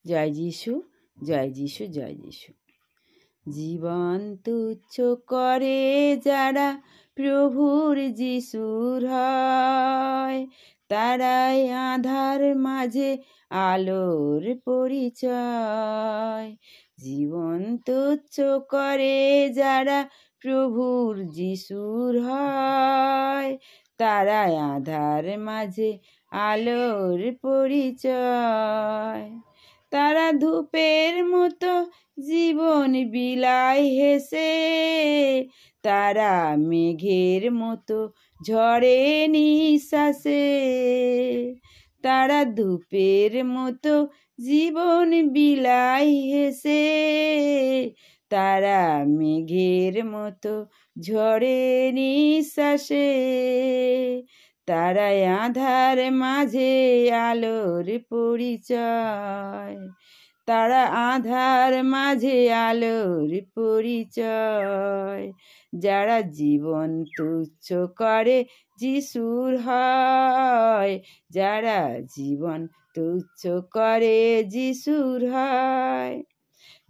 জয় যিশু, জয় যিশু, জয় যিশু। জীবন তুচ্ছ করে যারা প্রভুর যিশুর হয়, তারাই আঁধার মাঝে আলোর পরিচয়। জীবন তুচ্ছ করে যারা প্রভুর যিশুর হয়, তারাই আঁধার মাঝে আলোর পরিচয়। তারা ধূপের মতো জীবন বিলায় হেসে, তারা মেঘের মতো ঝড়ে নিঃশ্বাসে। তারা ধূপের মতো জীবন বিলায় হেসে, তারা মেঘের মতো ঝড়ে নিঃশ্বাসে। তারা আঁধার মাঝে আলোর পরিচয়, তারা আঁধার মাঝে আলোর পরিচয়। যারা জীবন তুচ্ছ করে যিশুর হয়, যারা জীবন তুচ্ছ করে যিশুর হয়।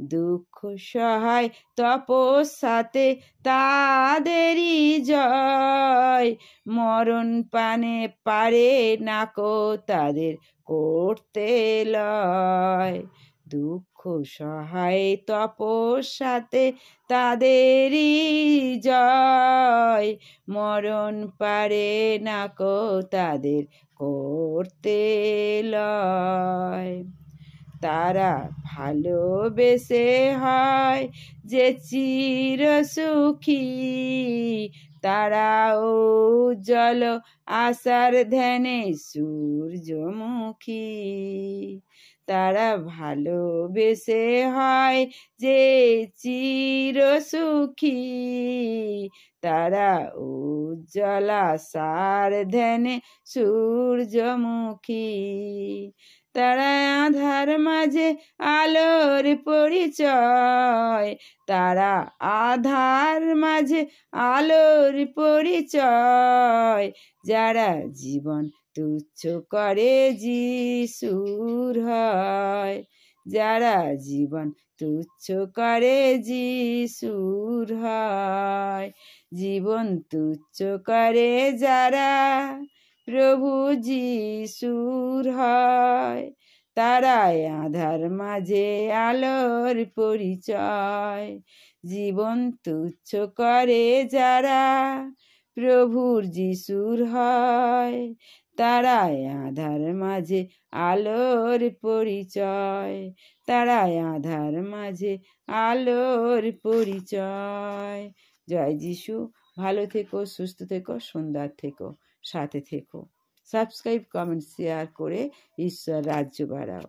দুঃখ সহায় তপস্যাতে তাদেরই জয়, মরণ পানে পারে নাকো তাদের করতে লয়। দুঃখ সহায় তপস্যাতে তাদেরই জয়, মরণ পারে নাকো তাদের করতে লয়। তারা ভালোবেসে হয় যে চির সুখী, তারা উজ্জ্বল আশার ধ্যানে সূর্যমুখী। তারা ভালোবেসে হয় যে চির সুখী, তারা উজ্জ্বল আশার ধ্যানে সূর্যমুখী। তারা আঁধার মাঝে আলোর পরিচয়, তারা আঁধার মাঝে আলোর পরিচয়। যারা জীবন তুচ্ছ করে যিশুর হয়, যারা জীবন তুচ্ছ করে যিশুর হয়। জীবন তুচ্ছ করে যারা প্রভু যিশুর হয়, তারাই আঁধার মাঝে আলোর পরিচয়। জীবন তুচ্ছ করে যারা প্রভুর যিশুর হয়, তারাই আঁধার মাঝে আলোর পরিচয়, তারাই আঁধার মাঝে আলোর পরিচয়। জয় যিশু। ভালো থেকো, সুস্থ থেকো, সুন্দর থেকো, সাথে থেকো। সাবস্ক্রাইব, কমেন্ট, শেয়ার করে ঈশ্বর রাজ্য বাড়াও।